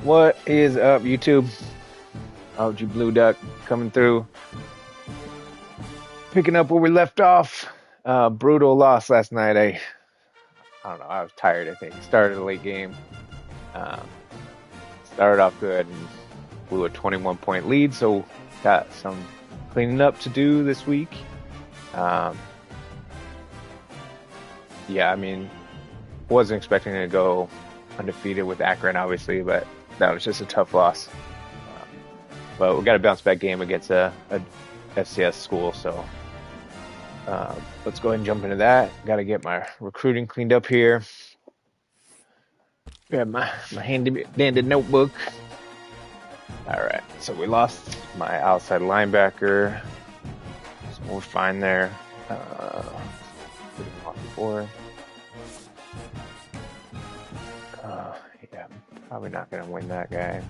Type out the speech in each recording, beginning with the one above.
What is up, YouTube? OG Blue Duck coming through. Picking up where we left off. Brutal loss last night. I don't know. I was tired, I think. Started a late game. Started off good and blew a 21-point lead, so got some cleaning up to do this week. Yeah, I mean, wasn't expecting to go undefeated with Akron, obviously, but that was just a tough loss. But we got a bounce back game against a FCS school, so let's go ahead and jump into that. Got to get my recruiting cleaned up here. Grab my handy notebook. All right, so we lost my outside linebacker, so we're fine there. Before. Yeah, probably not going to win that guy.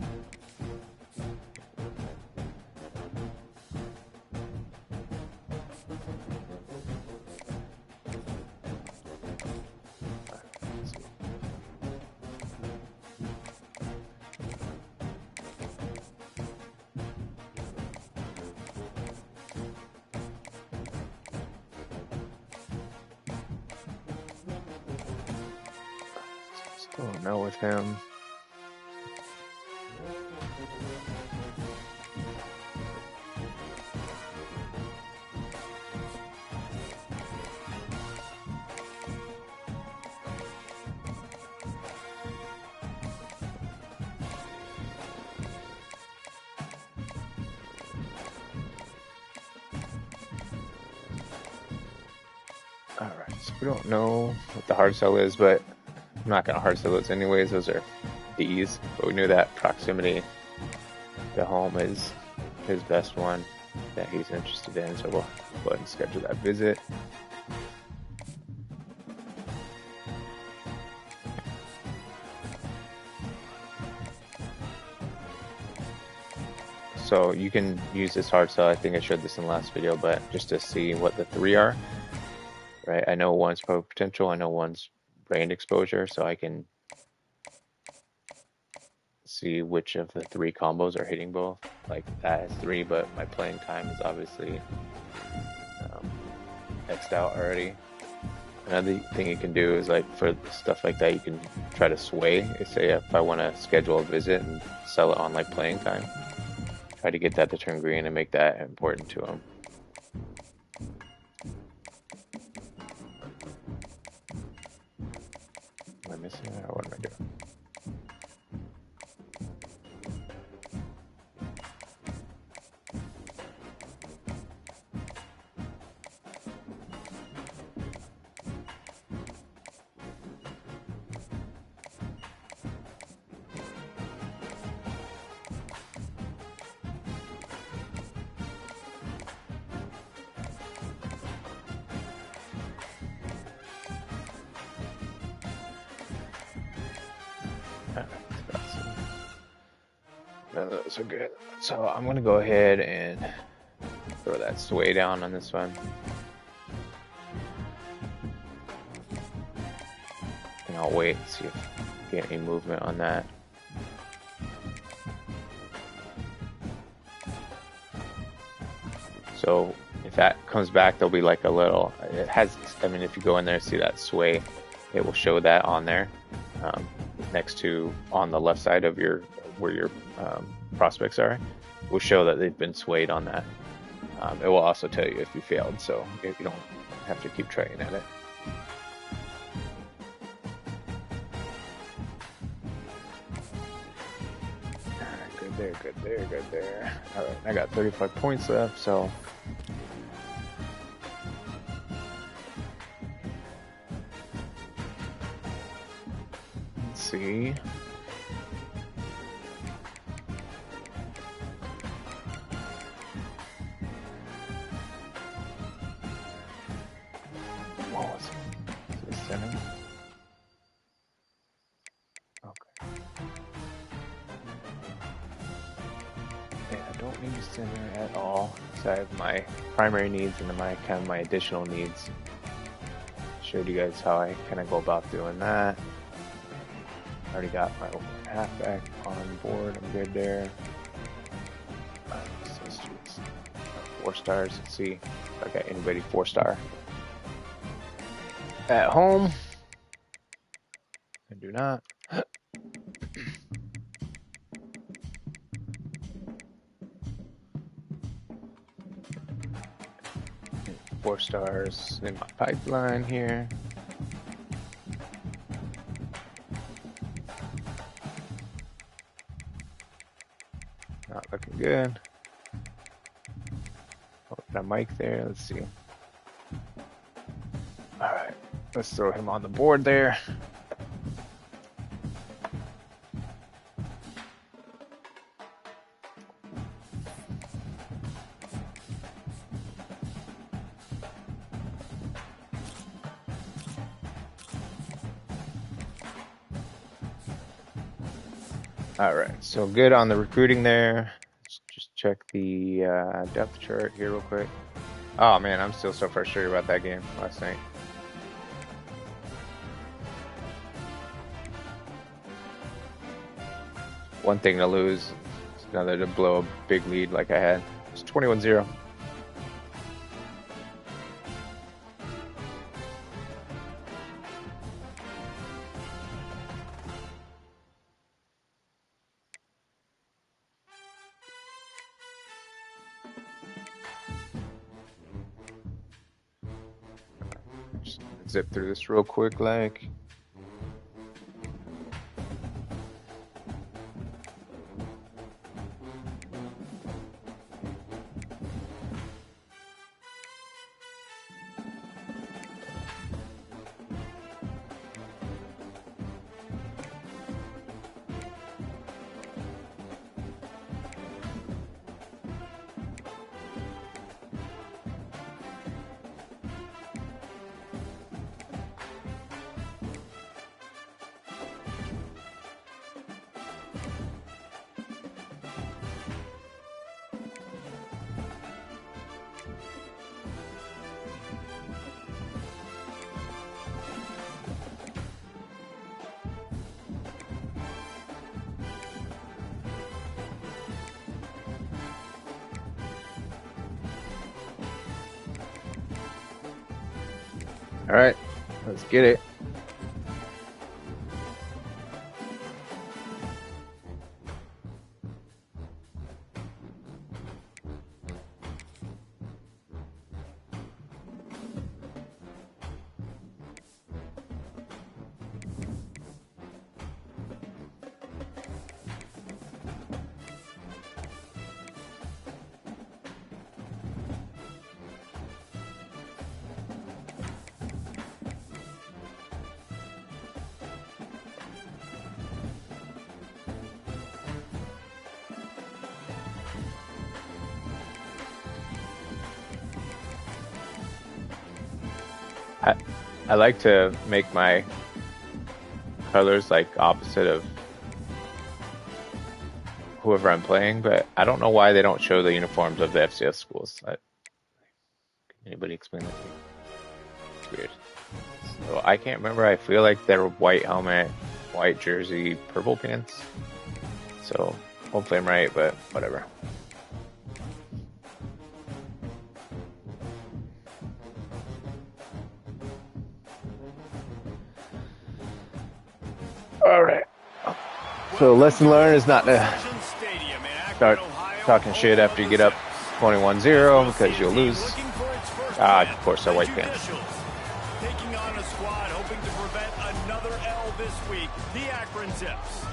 Don't know with him. All right, so we don't know what the hard sell is, but I'm not going to hard sell those anyways. Those are D's, but we knew that proximity to home is his best one that he's interested in, so we'll go ahead and schedule that visit. So you can use this hard sell. I think I showed this in the last video, but just to see what the three are, right? I know one's pro potential, I know one's brand exposure, so I can see which of the three combos are hitting both. Like that has 3, but my playing time is obviously X'd out already. Another thing you can do is, like, for stuff like that, you can try to sway. Say if I want to schedule a visit and sell it on like playing time, try to get that to turn green and make that important to him. Am I missing it, or what am I doing? None of those are good. So I'm going to go ahead and throw that sway down on this one. And I'll wait and see if I get any movement on that. So if that comes back, there'll be like a little, it has, I mean, if you go in there and see that sway, it will show that on there next to, on the left side of your, where your prospects are, will show that they've been swayed on that. It will also tell you if you failed, so if you don't have to keep trying at it. Alright, good there, good there, good there. Alright, I got 35 points left, so let's see. Don't need center at all. So I have my primary needs and then my kind of my additional needs. Showed you guys how I kind of go about doing that. Already got my halfback on board. I'm good there. Let's do this. 4 stars. Let's see if I got anybody 4-star at home. I do not. 4 stars in my pipeline here. Not looking good. Open a mic there. Let's see. All right, let's throw him on the board there. All right, so good on the recruiting there. Let's just check the depth chart here real quick. Oh man, I'm still so frustrated about that game last night. One thing to lose, it's another to blow a big lead like I had. It's 21-0. Zip through this real quick, like. All right, let's get it. I like to make my colors like opposite of whoever I'm playing, but I don't know why they don't show the uniforms of the FCS schools. Can anybody explain that to me? It's weird. So I can't remember. I feel like they're white helmet, white jersey, purple pants. So hopefully I'm right, but whatever. All right. So lesson learned is not to start talking shit after you get up 21-0 because you'll lose. Of course, our white pants. Taking on a squad hoping to prevent another L this week, the Akron Zips.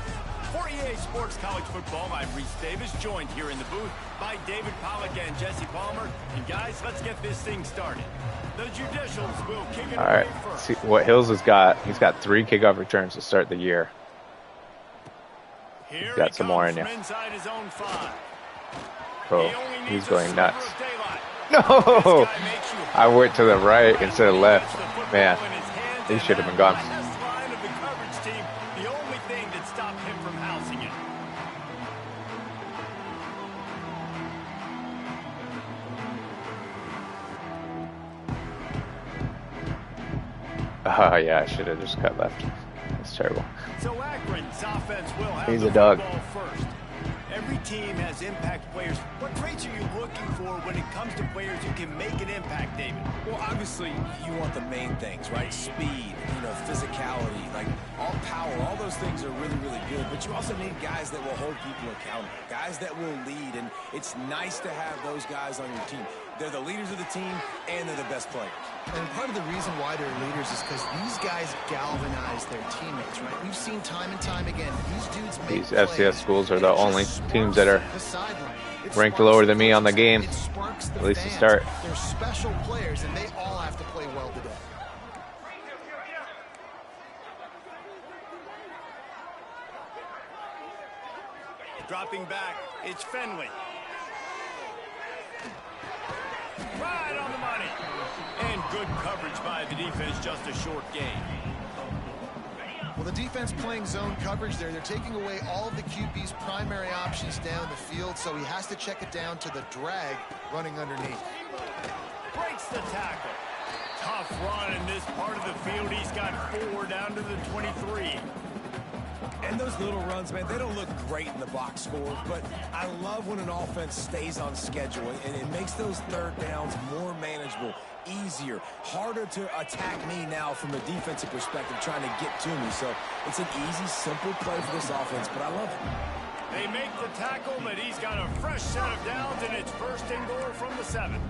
For EA Sports College Football, I'm Reese Davis, joined here in the booth by David Pollack and Jesse Palmer. And guys, let's get this thing started. The Judicials will kick it away first. See what Hills has got. He's got 3 kickoff returns to start the year. He's got some more in you. Oh, he's going nuts. No! I went to the right instead of left. Man, he should have been gone. The only thing that stopped him from housing it. Oh, yeah, I should have just cut left. Let's terrible. So Akron's offense will have He's the a dog. football first. Every team has impact players. What traits are you looking for when it comes to players who can make an impact, David? Well, obviously, you want the main things, right? Speed, physicality, like all power, all those things are really, really good. But you also need guys that will hold people accountable, guys that will lead. And it's nice to have those guys on your team. They're the leaders of the team, and they're the best players. And part of the reason why they're leaders is because these guys galvanize their teammates, right? We've seen time and time again, these dudes make These FCS plays, schools are and the it just only sparks teams that are the sideline. It ranked sparks lower the than me on the coaching game, staff. It sparks the at least to fans. start. They're special players, and they all have to play well today. Dropping back, it's Fenley. Right on the money. And good coverage by the defense, just a short gain. Well, the defense playing zone coverage there. They're taking away all of the QB's primary options down the field, so he has to check it down to the drag running underneath. Breaks the tackle. Tough run in this part of the field. He's got 4 down to the 23. And those little runs, man, they don't look great in the box score, but I love when an offense stays on schedule, and it makes those third downs more manageable, easier, harder to attack me now from a defensive perspective trying to get to me. So it's an easy, simple play for this offense, but I love it. They make the tackle, but he's got a fresh set of downs, and it's first and goal from the 7.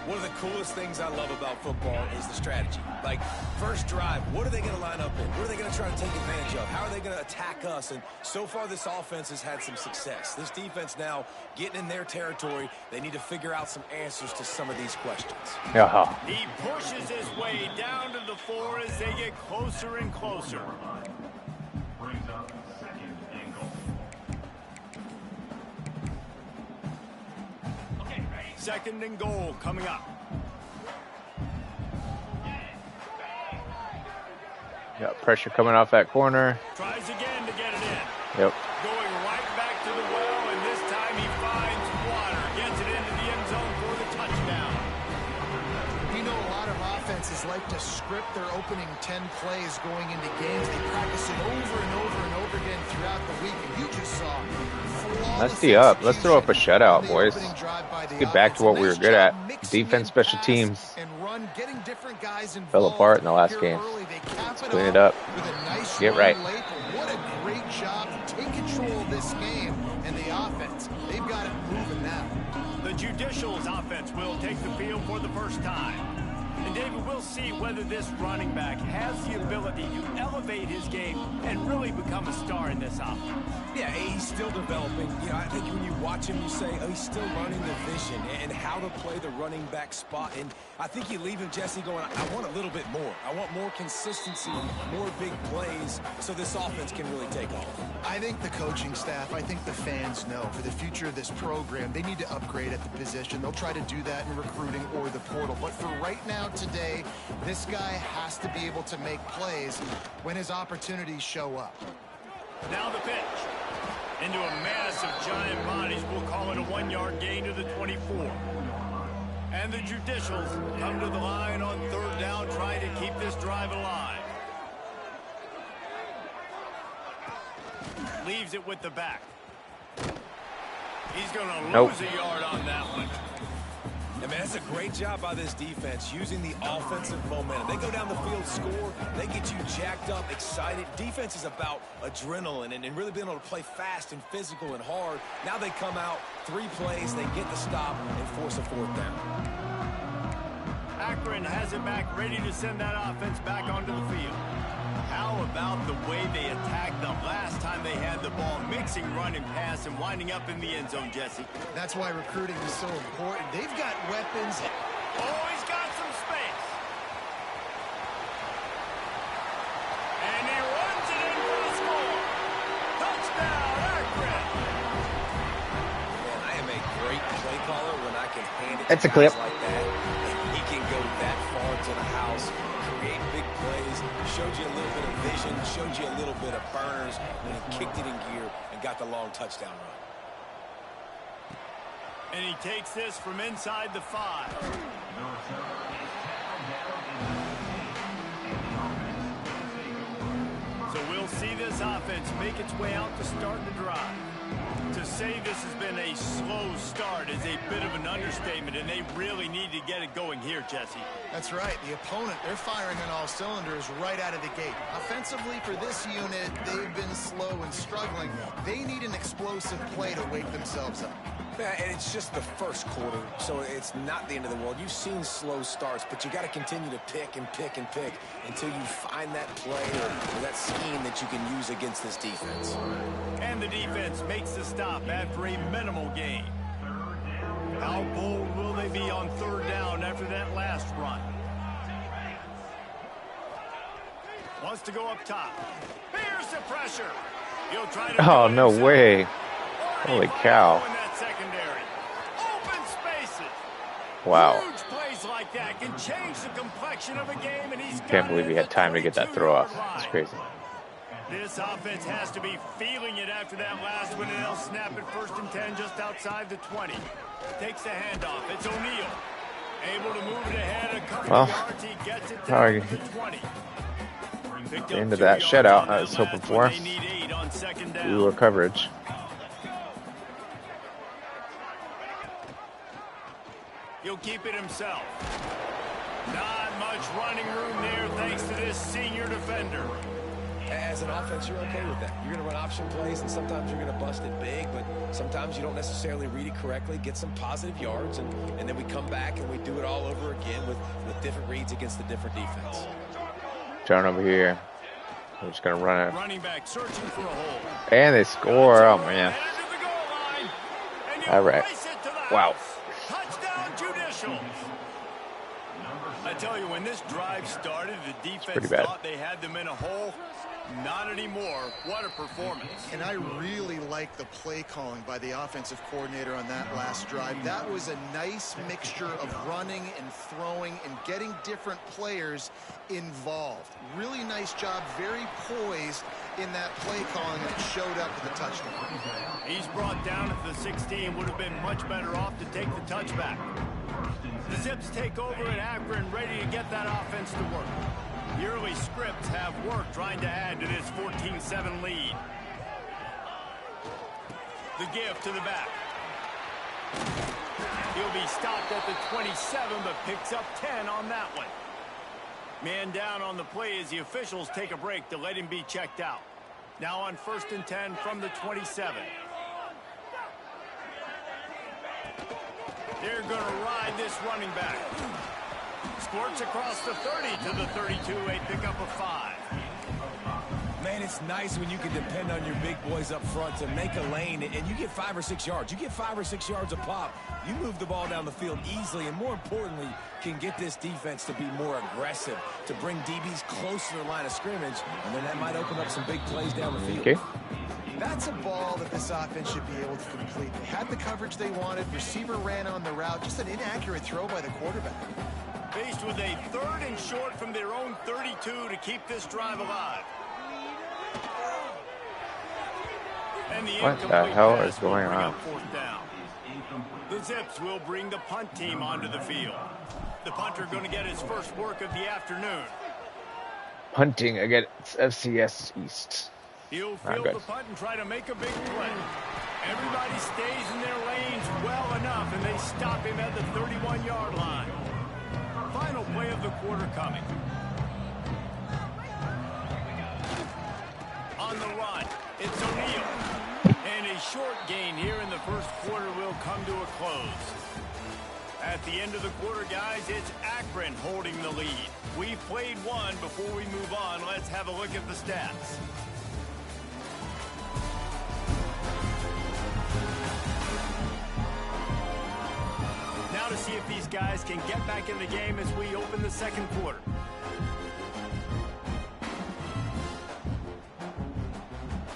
One of the coolest things I love about football is the strategy. Like, first drive, what are they going to line up in? What are they going to try to take advantage of? How are they going to attack us? And so far, this offense has had some success. This defense now getting in their territory. They need to figure out some answers to some of these questions. Yeah. He pushes his way down to the 4 as they get closer and closer. Second and goal coming up. Got pressure coming off that corner. Tries again to get it in. Yep. Going right back to the well, and this time he finds water. Gets it into the end zone for the touchdown. You know, a lot of offenses like to script their opening 10 plays going into games. They practice it over and over and over again throughout the week, and you just saw Let's tee up. Let's throw up a shutout, boys. Let's get back to what we were good at. Defense, special teams. Fell apart in the last game. Let's clean it up. Get right. What a great job to take control of this game, and the offense. They've got it moving now. The Judicial's offense will take the field for the first time. And David, we'll see whether this running back has the ability to elevate his game and really become a star in this offense. Yeah, he's still developing. I think when you watch him, you say, oh, he's still learning the vision and how to play the running back spot. And I think you leave him, Jesse, going, I want a little bit more. I want more consistency, more big plays, so this offense can really take off. I think the coaching staff, I think the fans know for the future of this program, they need to upgrade at the position. They'll try to do that in recruiting or the portal. But for right now, today, this guy has to be able to make plays when his opportunities show up. Now the pitch. Into a mass of giant bodies. We'll call it a 1-yard gain to the 24. And the Judicials come to the line on third down, trying to keep this drive alive. Leaves it with the back. He's going to lose a yard on that one. I mean, that's a great job by this defense, using the offensive momentum. They go down the field, score, they get you jacked up, excited. Defense is about adrenaline and really being able to play fast and physical and hard. Now they come out, 3 plays, they get the stop and force a 4th down. Akron has it back, ready to send that offense back onto the field. How about the way they attacked the last time they had the ball, mixing run and pass and winding up in the end zone, Jesse? That's why recruiting is so important. They've got weapons. Oh, he's got some space. And he runs it in for the score. Touchdown, Akron. Man, I am a great play caller when I can hand it That's to a clip. guys like that. And he can go that far to the house, create big plays, showed you a little bit of vision, showed you a little bit of burners when he kicked it in gear and got the long touchdown run. And he takes this from inside the 5. make its way out to start the drive. To say this has been a slow start is a bit of an understatement, and they really need to get it going here, Jesse. That's right. The opponent, they're firing on all cylinders right out of the gate. Offensively, for this unit, they've been slow and struggling. They need an explosive play to wake themselves up. And it's just the first quarter, so it's not the end of the world. You've seen slow starts, but you got to continue to pick and pick and pick until you find that play or that scheme that you can use against this defense. And the defense makes the stop after a minimal gain. How bold will they be on third down after that last run? Wants to go up top. Here's the pressure. He'll try to Oh, no way. Holy cow. Secondary. Open spaces. Wow. Huge plays like that can change the complexion of a game, and he's Can't believe he had time to get that throw off. It's crazy. This offense has to be feeling it after that last one, and they'll snap it 1st and 10 just outside the 20. Takes the handoff. It's O'Neal. Able to move it ahead a couple of yards. He gets it down to the 20. Into that shutout I was hoping for. Ooh, coverage. He'll keep it himself. Not much running room there thanks to this senior defender. As an offense, you're okay with that. You're going to run option plays, and sometimes you're going to bust it big, but sometimes you don't necessarily read it correctly, get some positive yards, and then we come back and we do it all over again with different reads against the different defense. Turn over here. We're just going to run it. Running back searching for a hole. And they score. Oh, man. All right. Wow. I tell you, when this drive started, the defense thought they had them in a hole. Not anymore. What a performance. And I really like the play calling by the offensive coordinator on that last drive. That was a nice mixture of running and throwing and getting different players involved. Really nice job, very poised in that play calling, and it showed up with a touchdown. He's brought down at the 16. Would have been much better off to take the touchback. The Zips take over at Akron, ready to get that offense to work. The early scripts have worked, trying to add to this 14-7 lead. The give to the back. He'll be stopped at the 27, but picks up 10 on that one. Man down on the play as the officials take a break to let him be checked out. Now on 1st and 10 from the 27. They're going to ride this running back. Squirts across the 30 to the 32. A pickup of 5. Man, it's nice when you can depend on your big boys up front to make a lane, and you get 5 or 6 yards. You get 5 or 6 yards a pop. You move the ball down the field easily, and more importantly, can get this defense to be more aggressive, to bring DBs close to the line of scrimmage, and then that might open up some big plays down the field. Okay. That's a ball that this offense should be able to complete. They had the coverage they wanted. Receiver ran on the route. Just an inaccurate throw by the quarterback. Faced with a 3rd and short from their own 32 to keep this drive alive. And What the hell is going on? The Zips will bring the punt team onto the field. The punter going to get his first work of the afternoon. Punting against FCS East. He'll field the punt and try to make a big play. Everybody stays in their lanes well enough, and they stop him at the 31-yard line. Final play of the quarter coming. On the run, it's O'Neal. And a short gain here in the first quarter will come to a close. At the end of the quarter, guys, it's Akron holding the lead. We've played one. Before we move on, let's have a look at the stats. Now to see if these guys can get back in the game as we open the second quarter.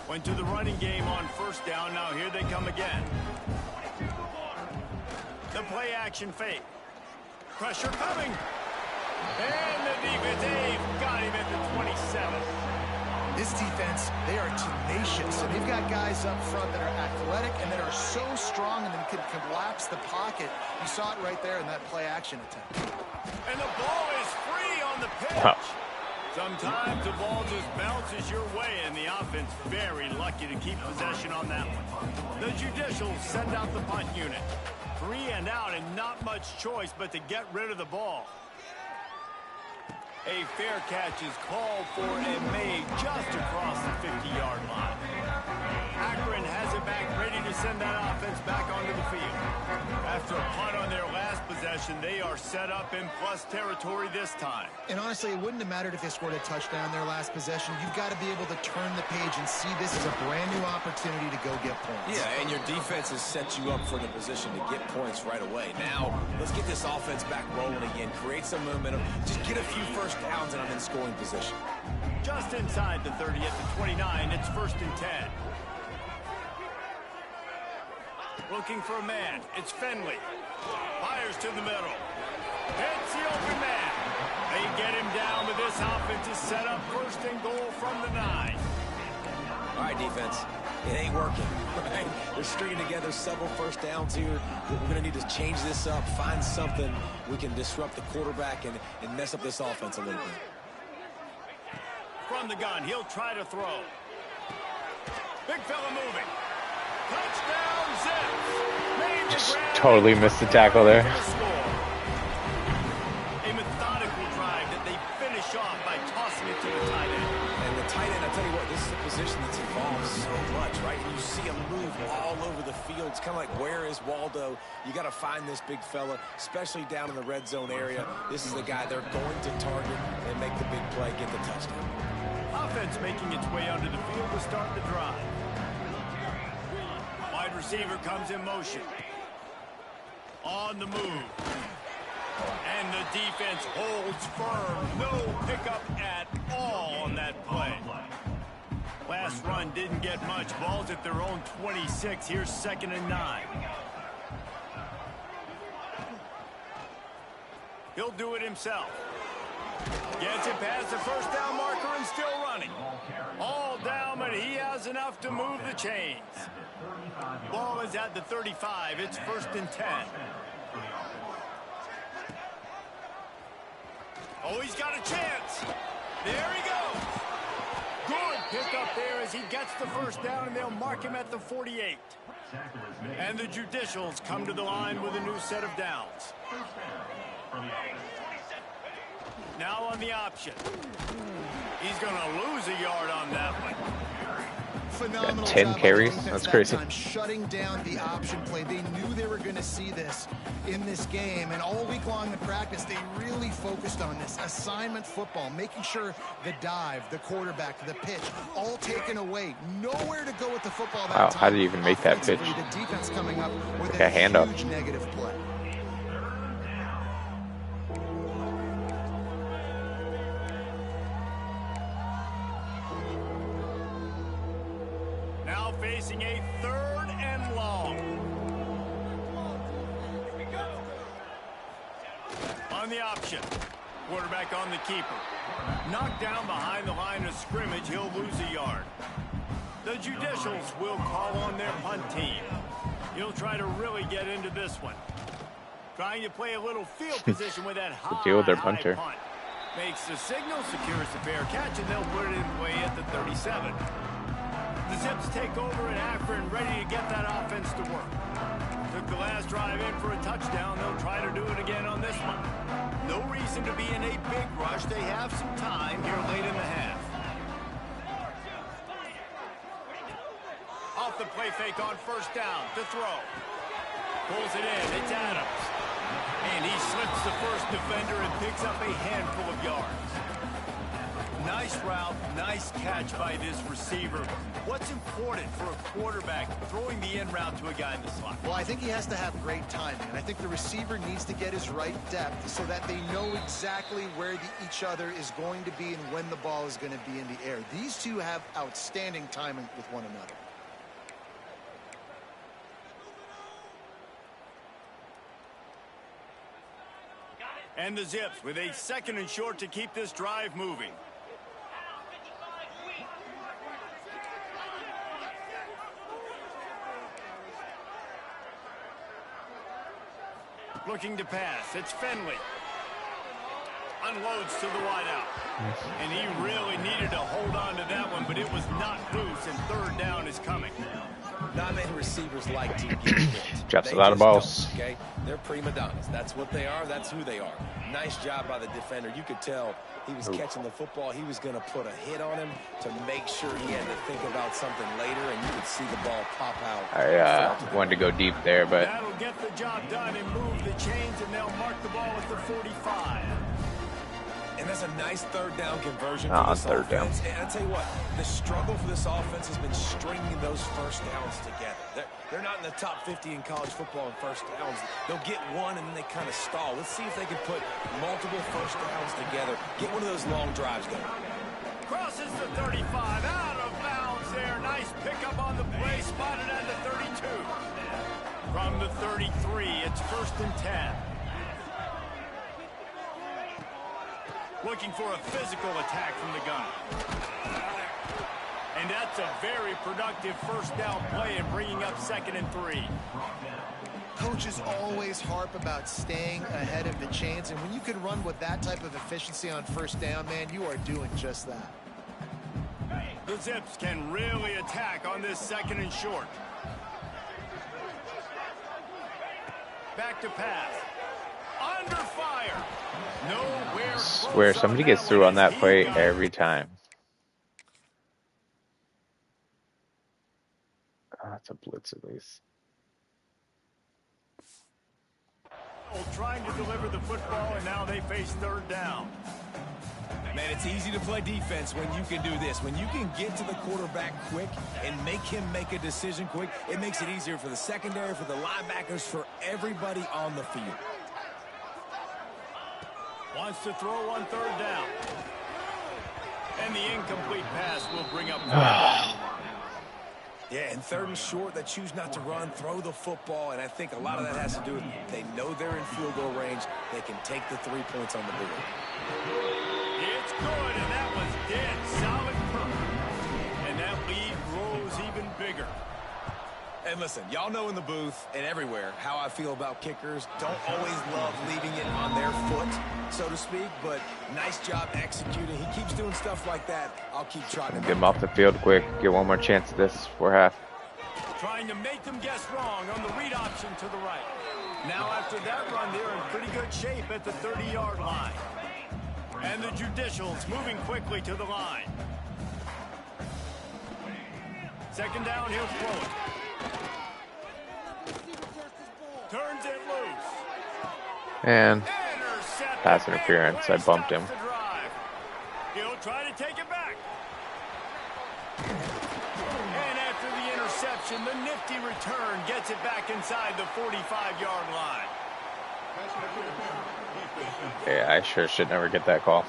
Went to the running game on 1st down. Now here they come again. The play action fake. Pressure coming. And the defense, they've got him at the 27. This defense, they are tenacious, and they've got guys up front that are athletic and that are so strong and can collapse the pocket. You saw it right there in that play action attempt. And the ball is free on the pitch. Wow. Sometimes the ball just bounces your way, and the offense very lucky to keep possession on that one. The Judicials send out the punt unit. 3 and out, and not much choice but to get rid of the ball. A fair catch is called for and made just across the 50-yard line. Akron has it back, ready to send that offense back onto the field. After a punt on their last possession, they are set up in plus territory this time. And honestly, it wouldn't have mattered if they scored a touchdown their last possession. You've got to be able to turn the page and see this as a brand new opportunity to go get points. Yeah, and your defense has set you up for the position to get points right away. Now, let's get this offense back rolling again, create some momentum, just get a few first downs and I'm in scoring position. Just inside the 30 at the 29, it's 1st and 10. Looking for a man. It's Finley. Fires to the middle. Hits the open man. They get him down, but this offense is set up 1st and goal from the 9. All right, defense. It ain't working. Right? They're stringing together several first downs here. We're going to need to change this up, find something we can disrupt the quarterback and mess up this offense a little bit. From the gun, he'll try to throw. Big fella moving. Touchdown, Zips. Just totally missed the tackle there. A methodical drive that they finish off by tossing it to the tight end. And the tight end, I tell you what, this is a position that's involved so much, right? You see him move all over the field. It's kind of like, where is Waldo? You got to find this big fella, especially down in the red zone area. This is the guy they're going to target and make the big play, get the touchdown. Offense making its way onto the field to start the drive. Wide receiver comes in motion. On the move. And the defense holds firm. No pickup at all on that play. Last run didn't get much. Ball's at their own 26. Here's 2nd and 9. He'll do it himself. Gets it past the first down marker and still running. All down, but he has enough to move the chains. Ball is at the 35. It's 1st and 10. Oh, he's got a chance. There he goes. Good pick up there as he gets the first down, and they'll mark him at the 48. And the Judicials come to the line with a new set of downs. Now on the option. He's going to lose a yard on that one. Phenomenal 10 job carries. on That's that crazy. time, shutting down the option play. They knew they were going to see this in this game, and all week long in practice, they really focused on this assignment football, making sure the dive, the quarterback, the pitch, all taken away. Nowhere to go with the football that Wow, time. how did he even make that pitch? Offensively, the defense coming up with Like a handoff. huge negative play. Now facing a 3rd and long. On the option. Quarterback on the keeper. Knocked down behind the line of scrimmage. He'll lose a yard. The Judicials will call on their punt team. He'll try to really get into this one. Trying to play a little field position with that high, deal with their high punter. punt. Makes the signal, secures the fair catch, and they'll put it in play at the 37. The Zips take over in Akron, ready to get that offense to work. Took the last drive in for a touchdown. They'll try to do it again on this one. No reason to be in a big rush. They have some time here late in the half. Off the play fake on 1st down to throw. Pulls it in. It's Adams. And he slips the first defender and picks up a handful of yards. Nice route, nice catch by this receiver. What's important for a quarterback throwing the in route to a guy in the slot? Well, I think he has to have great timing, and I think the receiver needs to get his right depth so that they know exactly where each other is going to be and when the ball is going to be in the air. These two have outstanding timing with one another. And the Zips with a 2nd and short to keep this drive moving. Looking to pass. It's Finley. Unloads to the wideout. And he really needed to hold on to that one, but it was not loose, and third down is coming. Not many receivers like to get hit. Drops a lot of balls. Okay, they're prima donnas. That's what they are. That's who they are. Nice job by the defender. You could tell he was catching the football. He was going to put a hit on him to make sure he had to think about something later, and you could see the ball pop out. I wanted to go deep there, but that'll get the job done and move the chains, and they'll mark the ball at the 45. And that's a nice third down conversion for this offense. And I'll tell you what, the struggle for this offense has been stringing those first downs together. They're not in the top 50 in college football in first downs. They'll get one and then they kind of stall. Let's see if they can put multiple first downs together. Get one of those long drives going. Crosses the 35, out of bounds there. Nice pickup on the play, spotted at the 32. From the 33, it's 1st and 10. Looking for a physical attack from the gun. And that's a very productive first down play and bringing up 2nd and 3. Coaches always harp about staying ahead of the chains, and when you can run with that type of efficiency on first down, man, you are doing just that. The Zips can really attack on this 2nd and short. Back to pass. Under fire. Nowhere. I swear somebody gets through on that play every time. Oh, that's a blitz at least. Trying to deliver the football, and now they face 3rd down. Man, it's easy to play defense when you can do this. When you can get to the quarterback quick and make him make a decision quick, it makes it easier for the secondary, for the linebackers, for everybody on the field. Wants to throw on 3rd down. And the incomplete pass will bring up Yeah, and 3rd and short, they choose not to run, throw the football, and I think a lot of that has to do with they know they're in field goal range. They can take the 3 points on the board. It's good, and that was dead solid perfect. And that lead grows even bigger. And listen, y'all know in the booth and everywhere how I feel about kickers. Don't always love leaving it on their foot, so to speak, but nice job executing. He keeps doing stuff like that. I'll keep trying to Get him off the field quick. Get one more chance at this for half. Trying to make them guess wrong on the read option to the right. Now after that run, they're in pretty good shape at the 30-yard line. And the Judicials moving quickly to the line. 2nd down, he'll throw it. Turns it loose. And pass interference. I bumped him. He'll try to take it back. And after the interception, the nifty return gets it back inside the 45-yard line. Yeah, I sure should never get that call.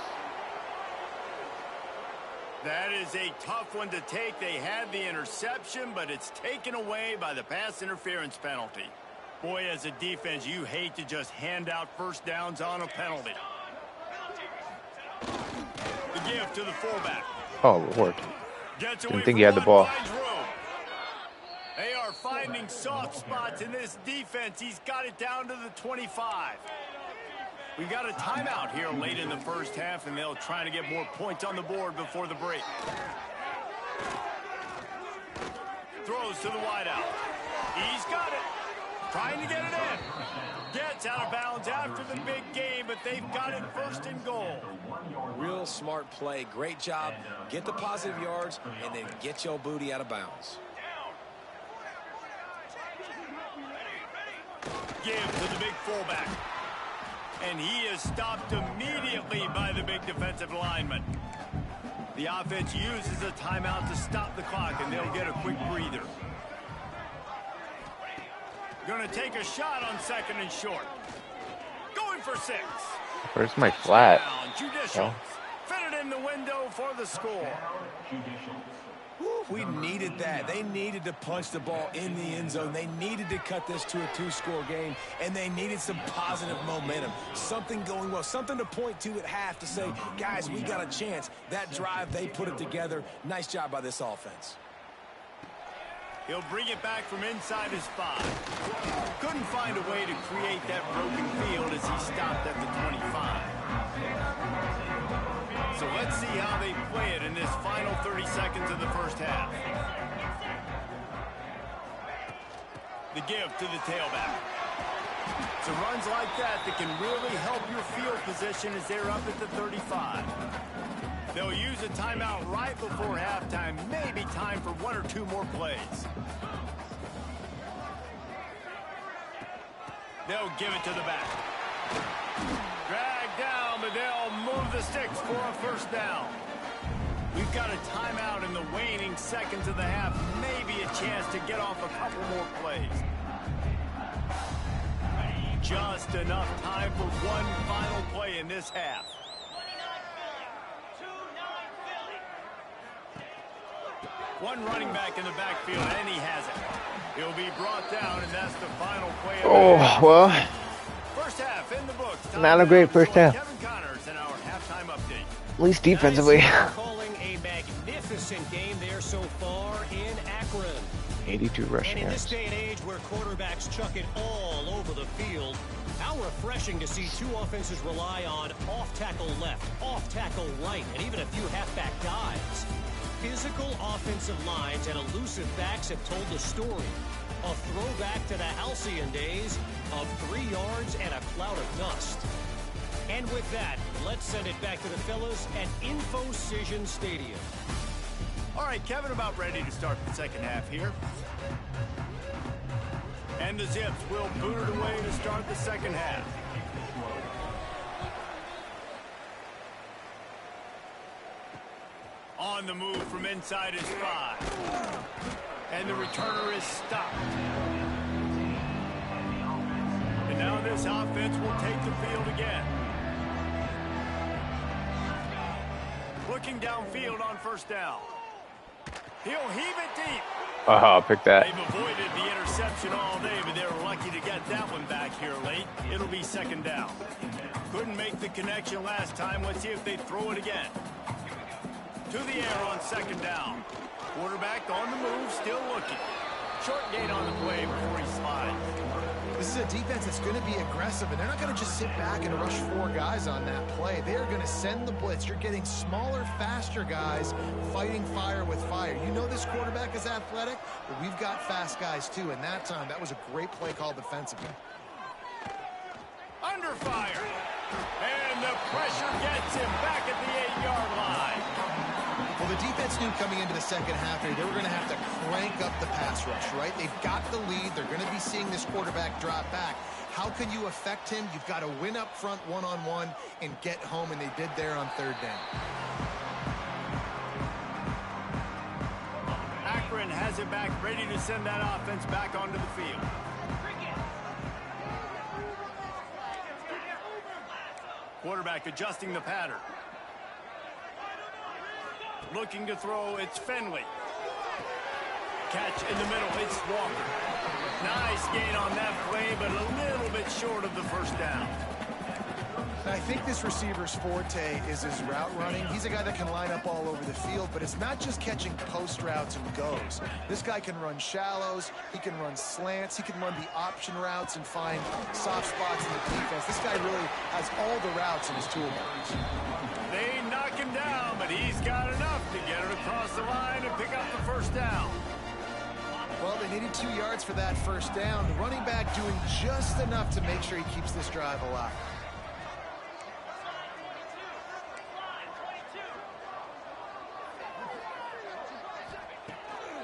That is a tough one to take. They had the interception, but it's taken away by the pass interference penalty. Boy, as a defense, you hate to just hand out first downs on a penalty. The give to the fullback. Oh, Lord. Didn't think he had the ball. They are finding soft spots in this defense. He's got it down to the 25. We got a timeout here late in the first half, and they'll try to get more points on the board before the break. Throws to the wideout. He's got it. Trying to get it in. Gets out of bounds after the big game, but they've got it 1st and goal. Real smart play. Great job. Get the positive yards, and then get your booty out of bounds. Give to the big fullback. And he is stopped immediately by the big defensive lineman. The offense uses a timeout to stop the clock, and they'll get a quick breather. Going to take a shot on 2nd and short. Going for 6. Where's my flat? Judicial. Fit it in the window for the score. We needed that. They needed to punch the ball in the end zone. They needed to cut this to a 2-score game, and they needed some positive momentum. Something going well, something to point to at half to say, guys, we got a chance. That drive, they put it together. Nice job by this offense. He'll bring it back from inside his 5. Couldn't find a way to create that broken field as he stopped at the 25. Let's see how they play it in this final 30 seconds of the first half. The give to the tailback. So runs like that can really help your field position as they're up at the 35. They'll use a timeout right before halftime. Maybe time for 1 or 2 more plays. They'll give it to the back. Drag down, but they'll move the sticks for a first down. We've got a timeout in the waning seconds of the half. Maybe a chance to get off a couple more plays. Just enough time for one final play in this half. One running back in the backfield, and he has it. He'll be brought down, and that's the final play of the half. Well. First half in the books. Not a great first half. Kevin Connors in our halftime update. At least defensively. Calling a magnificent game there so far in Akron. 82 rushing And in this yards. day and age where quarterbacks chuck it all over the field, how refreshing to see 2 offenses rely on off-tackle left, off-tackle right, and even a few halfback dives. Physical offensive lines and elusive backs have told the story. A throwback to the halcyon days of 3 yards and a cloud of dust. And with that, let's send it back to the fellas at InfoCision Stadium. All right, Kevin, about ready to start the second half here. And the Zips will boot it away to start the second half. On the move from inside is 5. And the returner is stopped. And now this offense will take the field again. Looking downfield on first down. He'll heave it deep. I'll pick that. They've avoided the interception all day, but they were lucky to get that one back here late. It'll be second down. Couldn't make the connection last time. Let's see if they throw it again. To the air on second down. Quarterback on the move, still looking. Short gain on the play before he slides. This is a defense that's going to be aggressive, and they're not going to just sit back and rush 4 guys on that play. They are going to send the blitz. You're getting smaller, faster guys fighting fire with fire. You know this quarterback is athletic, but we've got fast guys too, and that time, that was a great play call defensively. Under fire. And the pressure gets him back at the 8-yard line. Well, the defense knew coming into the second half here, they were going to have to crank up the pass rush, right? They've got the lead. They're going to be seeing this quarterback drop back. How can you affect him? You've got to win up front one-on-one and get home, and they did there on third down. Akron has it back, ready to send that offense back onto the field. Quarterback adjusting the pattern. Looking to throw, it's Finley. Catch in the middle, it's Walker. Nice gain on that play, but a little bit short of the first down. I think this receiver's forte is his route running. He's a guy that can line up all over the field, but it's not just catching post routes and goes. This guy can run shallows, he can run slants, he can run the option routes and find soft spots in the defense. This guy really has all the routes in his toolbox. They knock him down, but he's got enough to get it across the line and pick up the first down. Well, they needed 2 yards for that first down. The running back doing just enough to make sure he keeps this drive alive.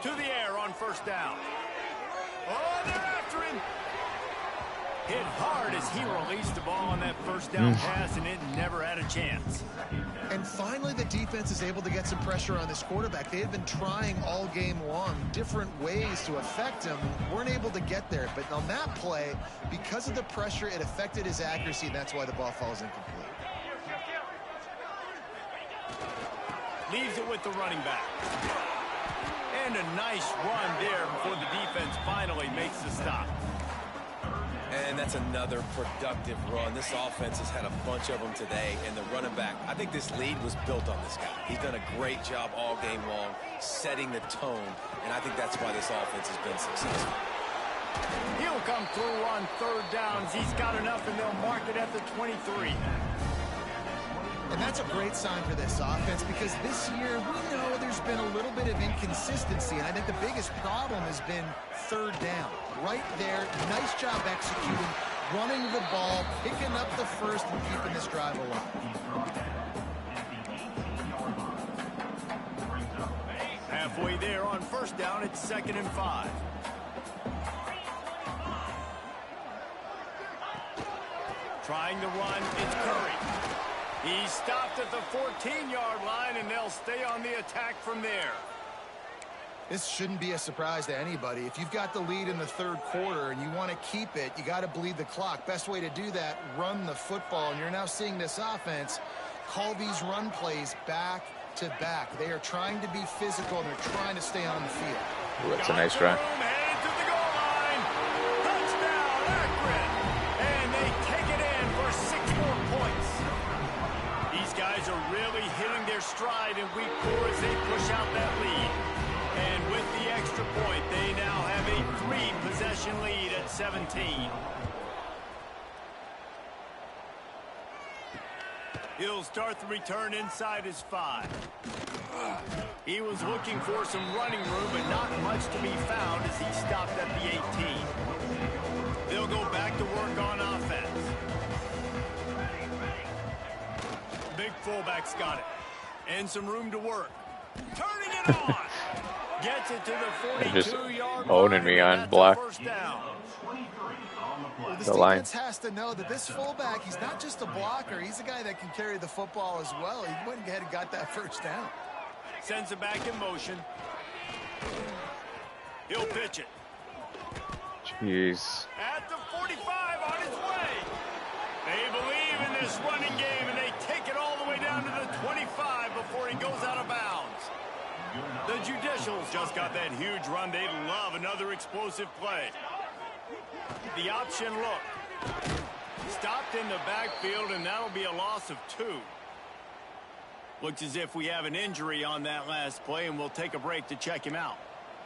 To the air on first down. Oh, they're after him. Hit hard as he released the ball on that first down pass, and it never had a chance. And finally, the defense is able to get some pressure on this quarterback. They had been trying all game long different ways to affect him. Weren't able to get there. But on that play, because of the pressure, it affected his accuracy, and that's why the ball falls incomplete. Leaves it with the running back. And a nice run there before the defense finally makes the stop. And that's another productive run. This offense has had a bunch of them today, and the running back, I think this lead was built on this guy. He's done a great job all game long, setting the tone, and I think that's why this offense has been successful. He'll come through on third downs. He's got enough, and they'll mark it at the 23. And that's a great sign for this offense because this year we know there's been a little bit of inconsistency. And I think the biggest problem has been third down. Right there, nice job executing, running the ball, picking up the first, and keeping this drive alive. Halfway there on first down, it's 2nd and 5. Trying to run, it's Curry. He stopped at the 14-yard line, and they'll stay on the attack from there. This shouldn't be a surprise to anybody. If you've got the lead in the third quarter and you want to keep it, you got to bleed the clock. Best way to do that, run the football. And you're now seeing this offense call these run plays back to back. They are trying to be physical, and they're trying to stay on the field. Ooh, that's a nice run. Headed to the goal line. Touchdown, Akron. And they take it in for 6 more points. These guys are really hitting their stride in week 4 as they push out that lead. And with the extra point, they now have a 3-possession lead at 17. He'll start the return inside his 5. He was looking for some running room, but not much to be found as he stopped at the 18. They'll go back to work on offense. Big fullback's got it. And some room to work. Turning it on. Gets it to the 42-yard line. Owning me on block. Well, this defense has to know that this fullback, he's not just a blocker. He's a guy that can carry the football as well. He went ahead and got that first down. Sends it back in motion. He'll pitch it. Jeez. At the 45 on his way. They believe in this running game, and they take it all the way down to the 25 before he goes out of bounds. The Judicials just got that huge run. They love another explosive play. The option look. Stopped in the backfield, and that'll be a loss of 2. Looks as if we have an injury on that last play, and we'll take a break to check him out.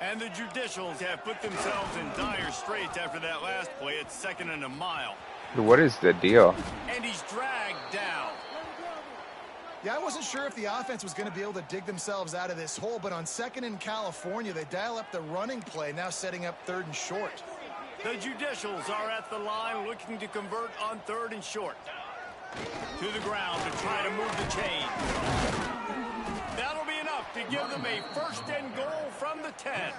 And the Judicials have put themselves in dire straits after that last play. It's 2nd and a mile. What is the deal? And he's dragged down. Yeah, I wasn't sure if the offense was going to be able to dig themselves out of this hole, but on 2nd in California, they dial up the running play, now setting up 3rd and short. The Judicials are at the line looking to convert on 3rd and short. To the ground to try to move the chain. That'll be enough to give them a 1st and goal from the 10.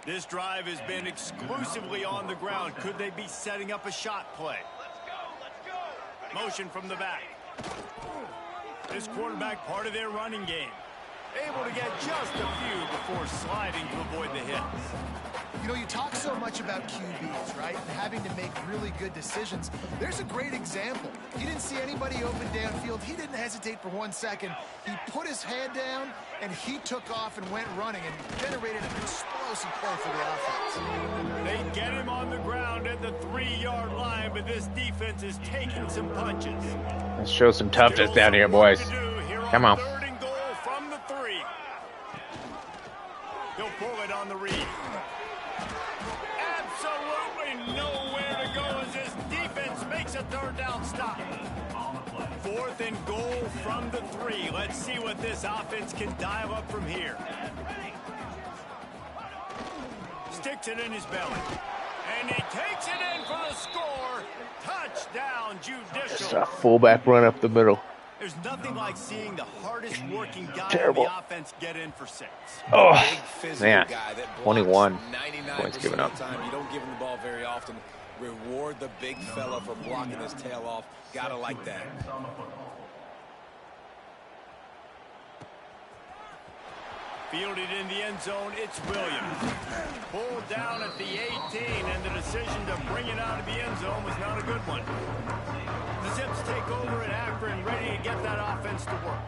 This drive has been exclusively on the ground. Could they be setting up a shot play? Motion from the back. This quarterback part of their running game. Able to get just a few before sliding to avoid the hits. You know, you talk so much about QBs, right? And having to make really good decisions. There's a great example. He didn't see anybody open downfield. He didn't hesitate for 1 second. He put his head down, and he took off and went running and generated an explosive play for the offense. They get him on the ground at the 3-yard line, but this defense is taking some punches. Let's show some toughness down here, boys. Come on. 3rd and goal from the 3. He'll pull it on the read. Absolutely nowhere to go as this defense makes a 3rd down stop. 4th and goal from the 3. Let's see what this offense can dial up from here. Sticks it in his belly. And he takes it in for the score. Touchdown, Judicial. Just a fullback run up the middle. There's nothing like seeing the hardest working guy Terrible. in the offense get in for 6. Oh, Man, man. 21 points given up. You don't give him the ball very often. Reward the big fella for blocking his tail off. Gotta like that. Fielded in the end zone, it's Williams. Pulled down at the 18, and the decision to bring it out of the end zone was not a good one. The Zips take over at Akron, ready to get that offense to work.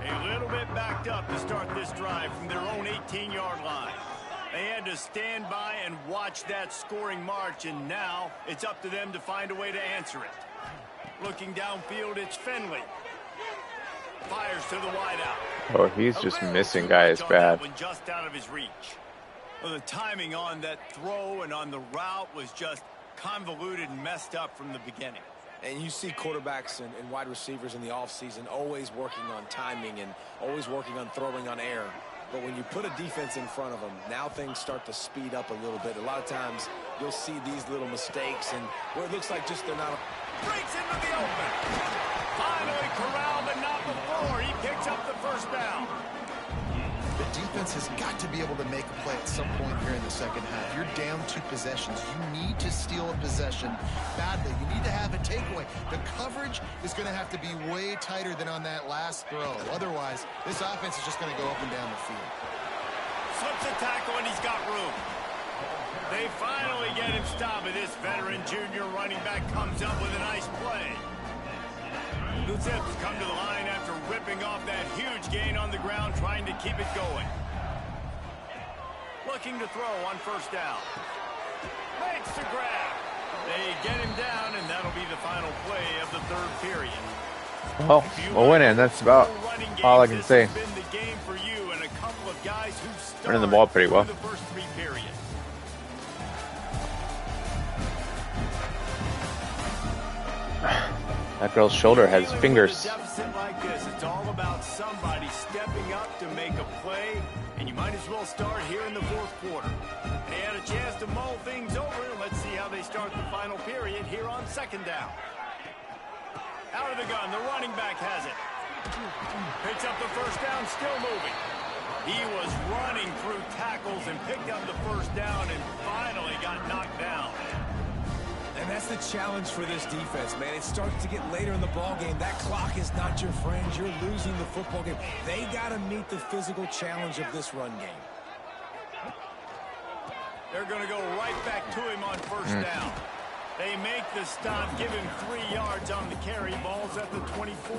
A little bit backed up to start this drive from their own 18-yard line. They had to stand by and watch that scoring march, and now it's up to them to find a way to answer it. Looking downfield, it's Finley. Fires to the wideout. Oh, he's just missing guys bad. Just out of his reach. Well, the timing on that throw and on the route was just convoluted and messed up from the beginning. And you see quarterbacks and wide receivers in the offseason always working on timing and always working on throwing on air. But when you put a defense in front of them, now things start to speed up a little bit. A lot of times you'll see these little mistakes and where it looks like just they're not. Breaks into the open. Finally corralled, but not before. He picks up the first down. The defense has got to be able to make a play at some point here in the second half. You're down 2 possessions. You need to steal a possession badly. You need to have a takeaway. The coverage is going to have to be way tighter than on that last throw. Otherwise, this offense is just going to go up and down the field. Slips a tackle, and he's got room. They finally get him stopped, but this veteran junior running back comes up with a nice play. The Zips come to the line after ripping off that huge gain on the ground, trying to keep it going. Looking to throw on first down. Makes the grab. They get him down, and that'll be the final play of the third period. Well, we'll win it. That's about all I can say. Running the ball pretty well. The first 3 periods. That girl's shoulder has fingers. Deficit like this, it's all about somebody stepping up to make a play, and you might as well start here in the fourth quarter. They had a chance to mull things over, and let's see how they start the final period here on second down. Out of the gun, the running back has it. Picks up the first down, still moving. He was running through tackles and picked up the first down and finally got knocked down. And that's the challenge for this defense, man. It starts to get later in the ball game. That clock is not your friend. You're losing the football game. They got to meet the physical challenge of this run game. They're going to go right back to him on first down. They make the stop, give him 3 yards on the carry. Ball's at the 24.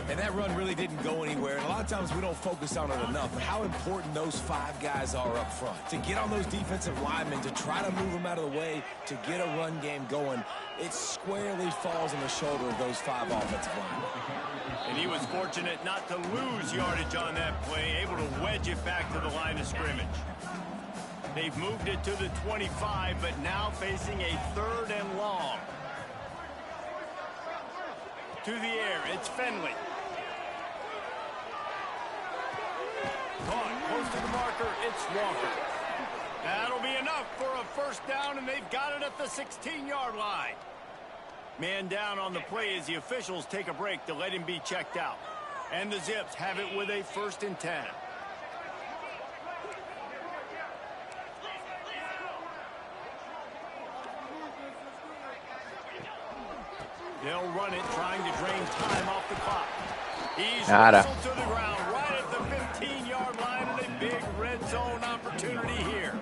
And that run really didn't go anywhere. And a lot of times we don't focus on it enough. But how important those 5 guys are up front. To get on those defensive linemen, to try to move them out of the way, to get a run game going, it squarely falls on the shoulder of those 5 offensive linemen. And he was fortunate not to lose yardage on that play, able to wedge it back to the line of scrimmage. They've moved it to the 25, but now facing a 3rd and long. To the air, it's Finley. Caught close to the marker, it's Walker. That'll be enough for a first down, and they've got it at the 16-yard line. Man down on the play as the officials take a break to let him be checked out. And the Zips have it with a 1st and 10. They'll run it, trying to drain time off the clock. He's whistled to the ground right at the 15-yard line, and a big red zone opportunity here.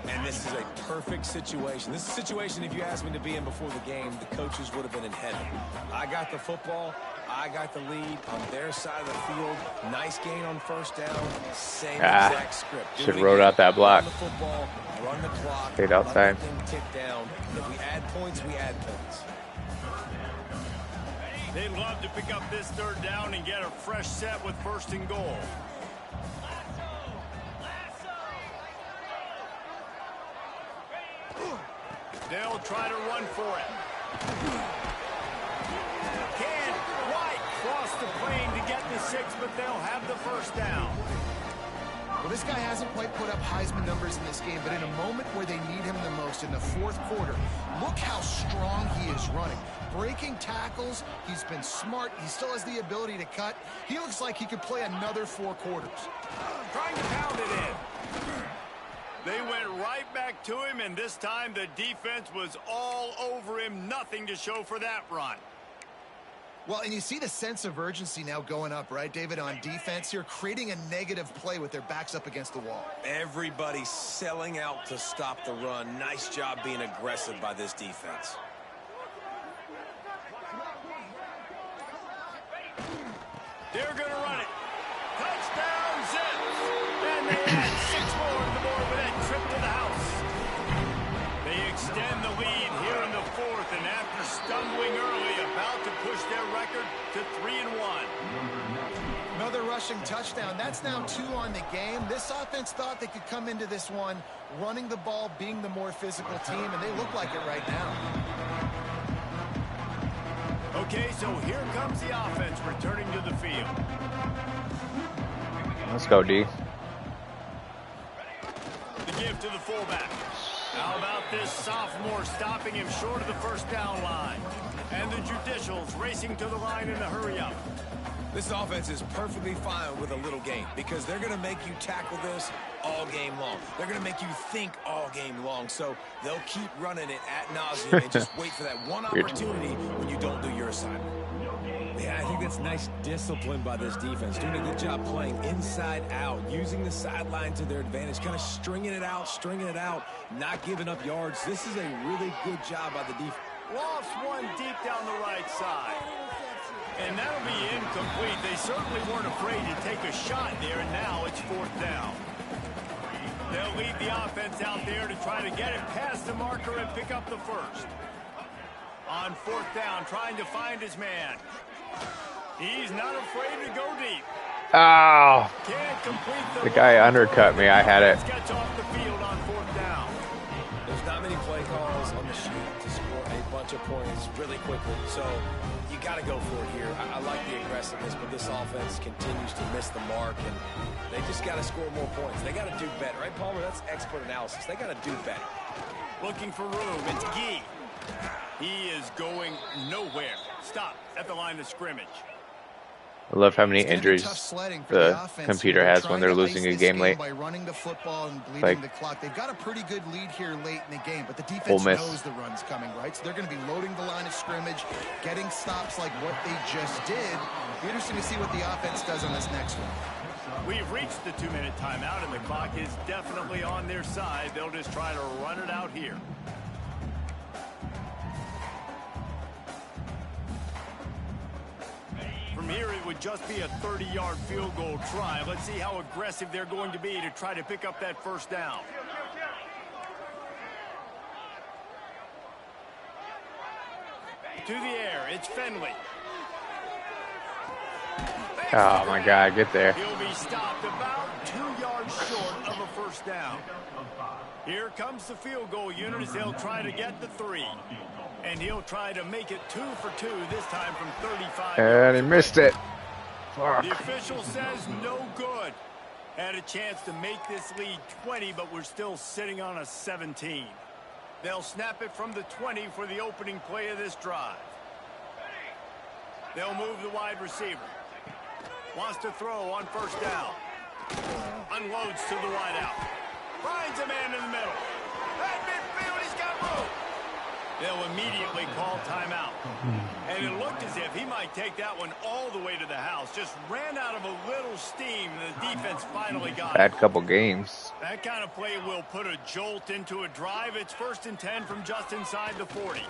And this is a perfect situation. This is a situation, if you asked me to be in before the game, the coaches would have been in heaven. I got the football. I got the lead on their side of the field. Nice gain on first down. Same exact script. Should have wrote out that block. Run the football, run the clock. Stayed outside. Tick down. If we add points, we add points. They'd love to pick up this 3rd down and get a fresh set with 1st and goal. They'll try to run for it. Can't quite cross the plane to get the 6, but they'll have the first down. Well, this guy hasn't quite put up Heisman numbers in this game, but in a moment where they need him the most, in the 4th quarter, look how strong he is running. Breaking tackles, he's been smart, he still has the ability to cut. He looks like he could play another 4 quarters. Trying to pound it in. They went right back to him, and this time the defense was all over him. Nothing to show for that run. Well, and you see the sense of urgency now going up, right, David, on defense here, creating a negative play with their backs up against the wall. Everybody's selling out to stop the run. Nice job being aggressive by this defense. They're going to run it. Touchdown, Zips. And they add 6 more to the board with that trip to the house. They extend the lead here in the 4th, and after stumbling early, about to push their record to 3-1. Another rushing touchdown. That's now 2 on the game. This offense thought they could come into this one running the ball, being the more physical team, and they look like it right now. Okay, so here comes the offense returning to the field. Let's go, D. The give to the fullback. How about this sophomore stopping him short of the first down line? And the Judicials racing to the line in a hurry up. This offense is perfectly fine with a little game because they're going to make you tackle this all game long. They're going to make you think all game long. So they'll keep running it ad nauseum and just wait for that one opportunity when you don't do your assignment. Yeah, I think that's nice discipline by this defense. Doing a good job playing inside out, using the sideline to their advantage, kind of stringing it out, not giving up yards. This is a really good job by the defense. Lofts one deep down the right side. And that'll be incomplete. They certainly weren't afraid to take a shot there, and now it's 4th down. They'll lead the offense out there to try to get it past the marker and pick up the first. On 4th down, trying to find his man. He's not afraid to go deep. Oh, Can't complete the guy undercut me. I had it. Gets off the field on 4th down. There's not many play calls on the sheet to score a bunch of points really quickly. So you got to go for it here. I like the aggressiveness, but this offense continues to miss the mark, and they just got to score more points. They got to do better, right, Palmer? That's expert analysis. They got to do better. Looking for room. It's Gee. He is going nowhere. Stop at the line of scrimmage. I love how many injuries the computer has when they're losing a game late. By running the football and bleeding Like, the clock. They've got a pretty good lead here late in the game, but the defense knows the run's coming, right? So they're going to be loading the line of scrimmage, getting stops like what they just did. Be interesting to see what the offense does on this next one. We've reached the 2-minute timeout, and the clock is definitely on their side. They'll just try to run it out here. From here, it would just be a 30-yard field goal try. Let's see how aggressive they're going to be to try to pick up that first down. To the air, it's Fenley. Oh my God, get there. He'll be stopped about 2 yards short of a first down. Here comes the field goal unit as they'll try to get the 3. And he'll try to make it 2 for 2, this time from 35. And he missed it. Fuck. The official says no good. Had a chance to make this lead 20, but we're still sitting on a 17. They'll snap it from the 20 for the opening play of this drive. They'll move the wide receiver. Wants to throw on first down. Unloads to the wide out. Finds a man in the middle. At midfield, he's got room. They'll immediately call timeout. And it looked as if he might take that one all the way to the house. Just ran out of a little steam, and the defense finally got it. Bad couple games. That kind of play will put a jolt into a drive. It's 1st and 10 from just inside the 40.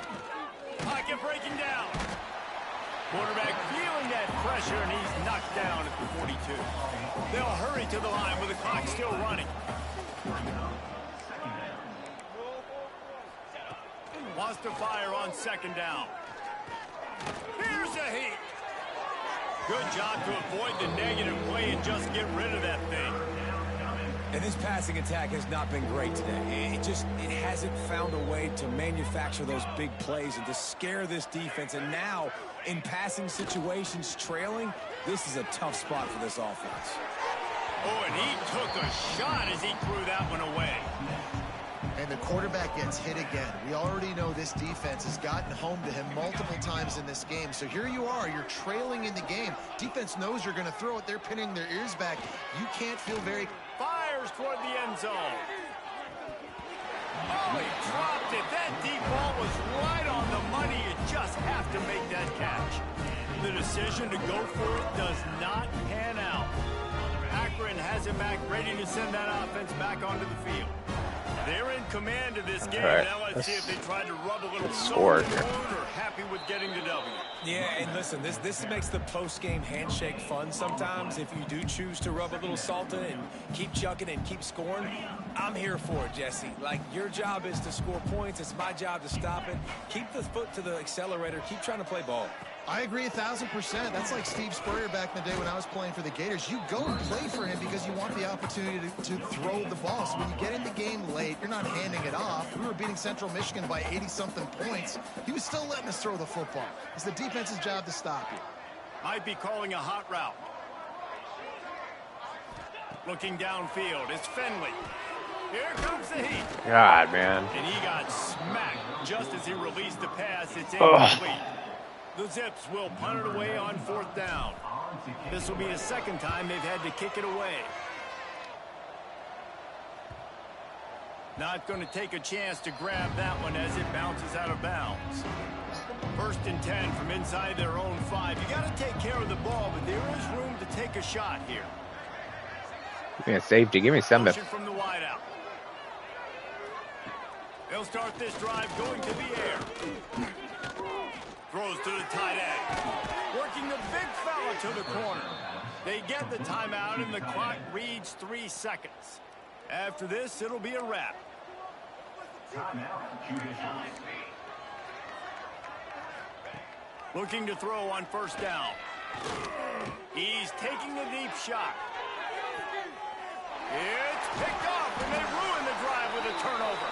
Pocket breaking down. Quarterback feeling that pressure, and he's knocked down at the 42. They'll hurry to the line with the clock still running. Wants to fire on 2nd down. Here's a heat. Good job to avoid the negative play and just get rid of that thing. And this passing attack has not been great today. It hasn't found a way to manufacture those big plays and to scare this defense. And now, in passing situations, trailing, this is a tough spot for this offense. Oh, and he took a shot as he threw that one away. And the quarterback gets hit again. We already know this defense has gotten home to him multiple times in this game. So here you are, you're trailing in the game. Defense knows you're going to throw it. They're pinning their ears back. You can't feel very... Fires toward the end zone. Oh, he dropped it. That deep ball was right on the money. You just have to make that catch. The decision to go for it does not pan out. Akron has it back, ready to send that offense back onto the field. They're in command of this game. Right. Now let's see if they try to rub a little score. salt in the wound or happy with getting the W. Yeah, and listen, this makes the post-game handshake fun sometimes. If you do choose to rub a little salt in and keep chucking and keep scoring, I'm here for it, Jesse. Like, your job is to score points. It's my job to stop it. Keep the foot to the accelerator. Keep trying to play ball. I agree 1,000%. That's like Steve Spurrier back in the day when I was playing for the Gators. You go and play for him because you want the opportunity to throw the ball. So when you get in the game late, you're not handing it off. We were beating Central Michigan by 80-something points. He was still letting us throw the football. It's the defense's job to stop you. Might be calling a hot route. Looking downfield, it's Finley. Here comes the heat. God, man. And he got smacked just as he released the pass. It's incomplete. The Zips will punt it away on 4th down. This will be the second time they've had to kick it away. Not going to take a chance to grab that one as it bounces out of bounds. 1st and 10 from inside their own 5. You got to take care of the ball, but there is room to take a shot here. Give me a safety. Give me something. From the wide out. They'll start this drive going to the air. Throws to the tight end. Working the big fella to the corner. They get the timeout and the clock reads 3 seconds. After this, it'll be a wrap. Looking to throw on 1st down. He's taking a deep shot. It's picked off, and they ruin the drive with a turnover.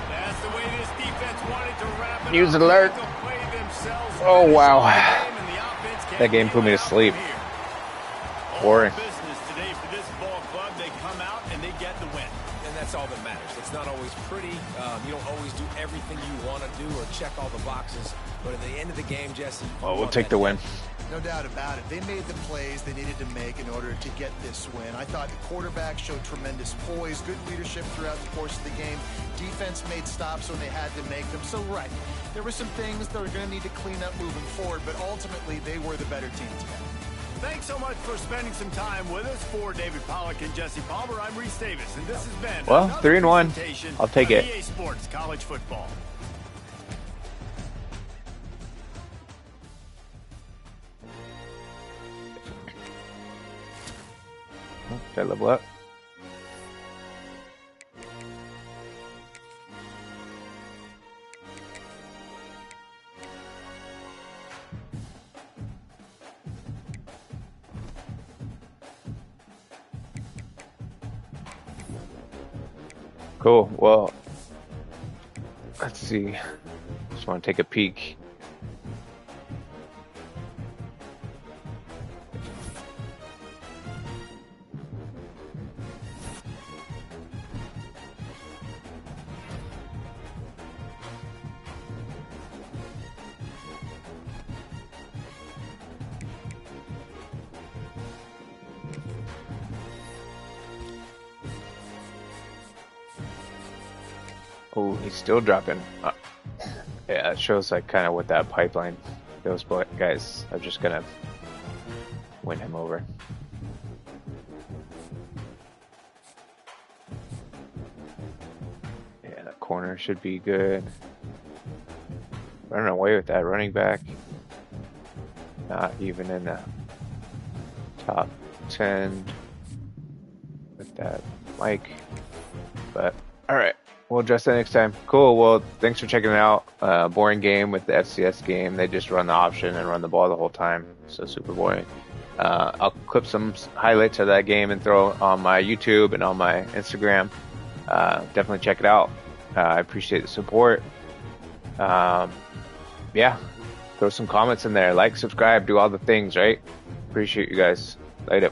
That's the way this defense wanted to wrap it up. News alert. Oh, wow. That game put me to sleep. Boring. Business today for this ball club. They come out and they get the win. And that's all that matters. It's not always pretty. You don't always do everything you want to do or check all the boxes. But at the end of the game, Jesse, well, we'll take the win. No doubt about it. They made the plays they needed to make in order to get this win. I thought the quarterback showed tremendous poise, good leadership throughout the course of the game. Defense made stops when they had to make them. So, right, there were some things that are going to need to clean up moving forward, but ultimately they were the better team today. Thanks so much for spending some time with us. For David Pollack and Jesse Palmer, I'm Reese Davis, and this has been 3-1. I'll take it. EA Sports College Football. Did I level up? Cool. Well, let's see. Just want to take a peek. Oh, he's still dropping. Yeah, it shows like kind of what that pipeline. Those guys are just gonna win him over. Yeah, that corner should be good. Running away with that running back. Not even in the top 10 with that Mike. But all right. We'll address that next time. Cool. Well, thanks for checking it out. Boring game with the FCS game. They just run the option and run the ball the whole time. So super boring. I'll clip some highlights of that game and throw it on my YouTube and on my Instagram. Definitely check it out. I appreciate the support. Yeah. Throw some comments in there. Like, subscribe, do all the things, right? Appreciate you guys. Later.